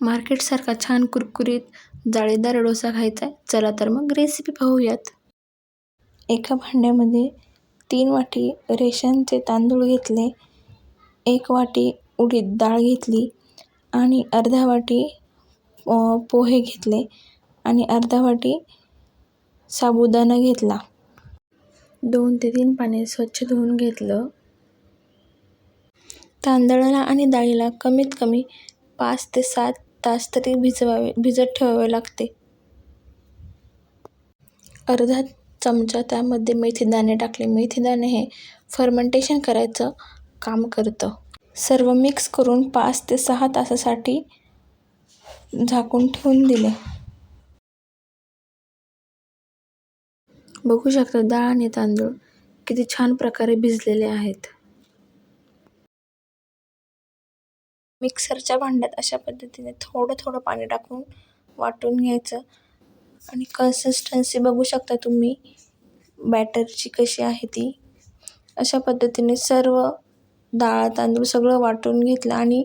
मार्केटसारखा छान कुरकुरीत जाळीदार डोसा खायचा आहे. चला तर मग रेसिपी पाहूयात. एका भांड्यामध्ये 3 वाटी रेशनचे तांदूळ घेतले, 1 वाटी उडीद डाळ घेतली आणि अर्धा वाटी पोहे घेतले आणि अर्धा वाटी साबुदाणा घेतला. 2 ते 3 पाण्याने स्वच्छ धुवून घेतलं. तांदळाला आणि डाळीला कमीत कमी 5 ते 7 तास तरी भिजत ठेवावे लागते. अर्धा चमचा त्यामध्ये मेथीदाणे टाकले. मेथीदाणे हे फर्मेंटेशन करायचं काम करतं. सर्व मिक्स करून 5 ते 6 तासासाठी झाकून ठेवून दिले. बघू शकता डाळ आणि तांदूळ किती छान प्रकारे भिजलेले आहेत. मिक्सरच्या भांड्यात अशा पद्धतीने थोडं पाणी टाकून वाटून घ्यायचं आणि कन्सिस्टन्सी बघू शकता तुम्ही बॅटरची कशी आहे ती. अशा पद्धतीने सर्व डाळ तांदूळ सगळं वाटून घेतलं आणि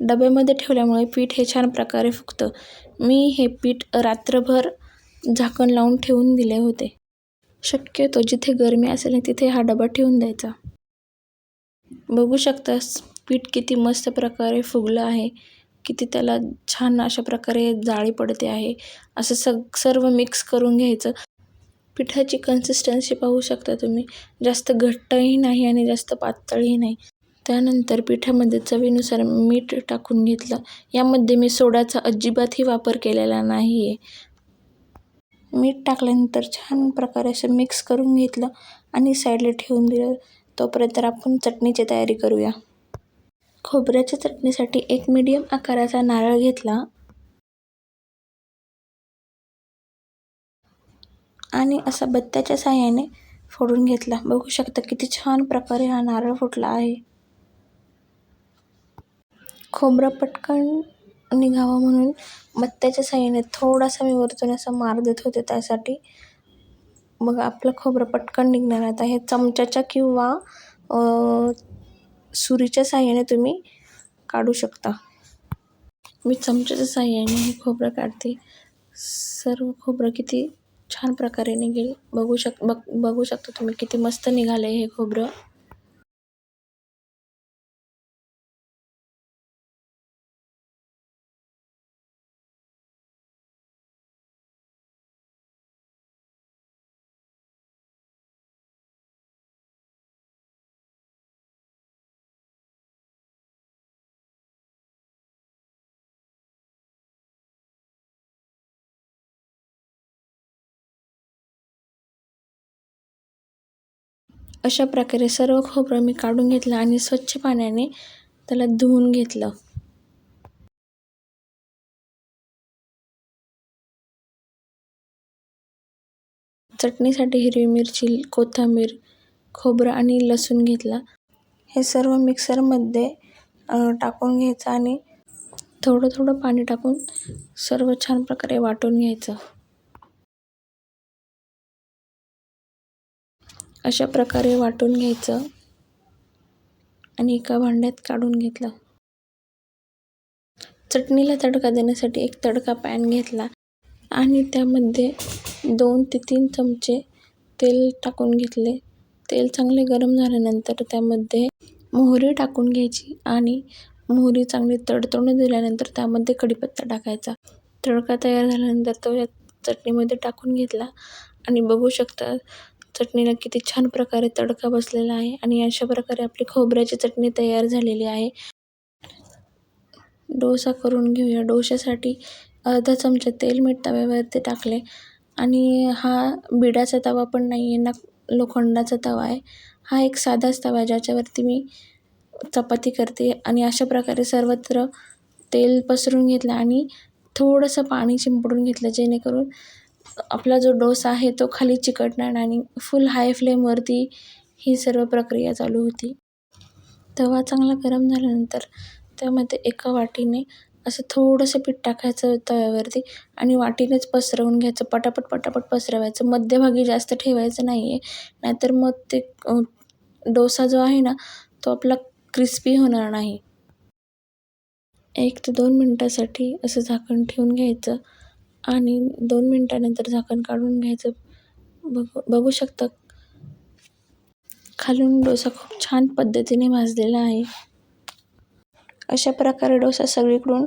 डब्यामध्ये ठेवल्यामुळे पीठ हे छान प्रकारे फुगतं. मी हे पीठ रात्रभर झाकण लावून ठेवून दिले होते. शक्यतो जिथे गरमी असेल तिथे हा डबा ठेवून द्यायचा. बघू शकता पीठ किती मस्त प्रकारे फुगलं आहे. किती त्याला छान अशा प्रकारे जाळी पडते आहे. असं सर्व मिक्स करून घ्यायचं. पिठाची कन्सिस्टन्सी पाहू शकता तुम्ही. जास्त घट्टही नाही आणि जास्त पातळही नाही. त्यानंतर पिठामध्ये चवीनुसार मीठ टाकून घेतलं. यामध्ये मी सोड्याचा अजिबातही वापर केलेला नाही आहे. मीठ टाकल्यानंतर छान प्रकारे असं मिक्स करून घेतलं आणि साईडला ठेवून दिलं. तोपर्यंत आपण चटणीची तयारी करूया. खोबऱ्याच्या चटणीसाठी एक मीडियम आकाराचा नारळ घेतला आणि असा बत्त्याच्या साहाय्याने फोडून घेतला. बघू शकता किती छान प्रकारे हा नारळ फुटला आहे. खोबरं पटकन निघावं म्हणून बत्त्याच्या साहाय्याने थोडासा मी वरतून असा मार देत होते त्यासाठी. मग आपलं खोबरं पटकन निघणार. आता हे चमच्याच्या किंवा सुरीच्या साहाय्याने तुम्ही काढू शकता. मी चमच्याच्या साहाय्याने हे खोबरं काढते. सर्व खोबरं किती छान प्रकारे निघेल. बघू शकता तुम्ही किती मस्त निघाले हे खोबरं. अशा प्रकारे सर्व खोबरं मी काढून घेतलं आणि स्वच्छ पाण्याने त्याला धुवून घेतलं. चटणीसाठी हिरवी मिरची, कोथिंबीर, खोबरं आणि लसूण घेतला. हे सर्व मिक्सरमध्ये टाकून घ्यायचं आणि थोडं पाणी टाकून सर्व छान प्रकारे वाटून घ्यायचं. अशा प्रकारे वाटून घ्यायचं आणि एका भांड्यात काढून घेतलं. चटणीला तडका देण्यासाठी एक तडका पॅन घेतला आणि त्यामध्ये 2 ते 3 चमचे तेल टाकून घेतले. तेल चांगले गरम झाल्यानंतर त्यामध्ये मोहरी टाकून घ्यायची आणि मोहरी चांगली तडतडून दिल्यानंतर त्यामध्ये कढीपत्ता टाकायचा. तडका तयार झाल्यानंतर तो या चटणीमध्ये टाकून घेतला आणि बघू शकता चटणीला किती छान प्रकारे तडका बसलेला आहे आणि अशा प्रकारे आपली खोबऱ्याची चटणी तयार झालेली आहे. डोसा करून घेऊया. डोशासाठी अर्धा चमचा तेल मी तव्यावरती टाकले आणि हा बिडाचा तवा पण नाही आहे ना लोखंडाचा तवा आहे. हा एक साधाच तवा आहे ज्याच्यावरती मी चपाती करते आणि अशा प्रकारे सर्वत्र तेल पसरून घेतलं आणि थोडंसं पाणी शिंपडून घेतलं जेणेकरून आपला जो डोसा आहे तो खाली चिकटणार नाही. आणि फुल हाय फ्लेमवरती ही सर्व प्रक्रिया चालू होती. तवा चांगला गरम झाल्यानंतर त्यामध्ये एका वाटीने असं थोडंसं पीठ टाकायचं तव्यावरती आणि वाटीनेच पसरवून घ्यायचं. पटापट पसरवायचं. मध्यभागी जास्त ठेवायचं नाही आहे, नाहीतर मग ते डोसा जो आहे ना तो आपला क्रिस्पी होणार नाही. 1 ते 2 मिनटासाठी असं झाकण ठेवून घ्यायचं आणि 2 मिनटानंतर झाकण काढून घ्यायचं. बघू शकता खालून डोसा खूप छान पद्धतीने भाजलेला आहे. अशा प्रकारे डोसा सगळीकडून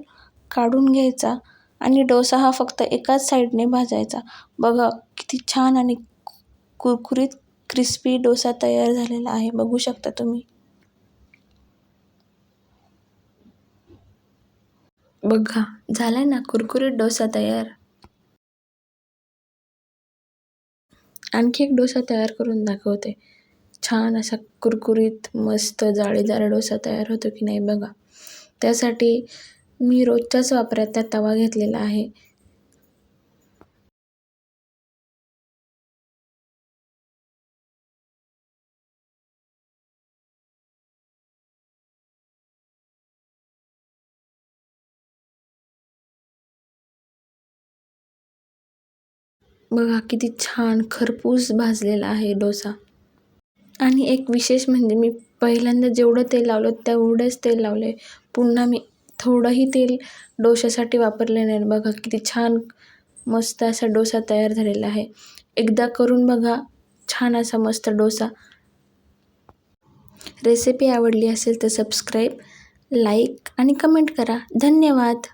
काढून घ्यायचा आणि डोसा हा फक्त एकाच साईडने भाजायचा. बघा किती छान आणि कुरकुरीत क्रिस्पी डोसा तयार झालेला आहे. बघू शकता तुम्ही. बघा झालाय ना कुरकुरीत डोसा तयार. आणखी एक डोसा तयार करून दाखवते. छान असा कुरकुरीत मस्त जाळीदार डोसा तयार होतो की नाही बघा. त्यासाठी मी रोजच्याच वापराचा तवा घेतलेला आहे. बघा किती छान खरपूस भाजलेला आहे डोसा. आणि एक विशेष म्हणजे मी पहिल्यांदा जेवढं तेल लावलं तेवढंच तेल लावले. पुन्हा मी थोडंही तेल डोशासाठी वापरले नाही. बघा किती छान मस्त असा डोसा तयार झालेला आहे. एकदा करून बघा छान असा मस्त डोसा. रेसिपी आवडली असेल तर सबस्क्राईब, लाईक आणि कमेंट करा. धन्यवाद.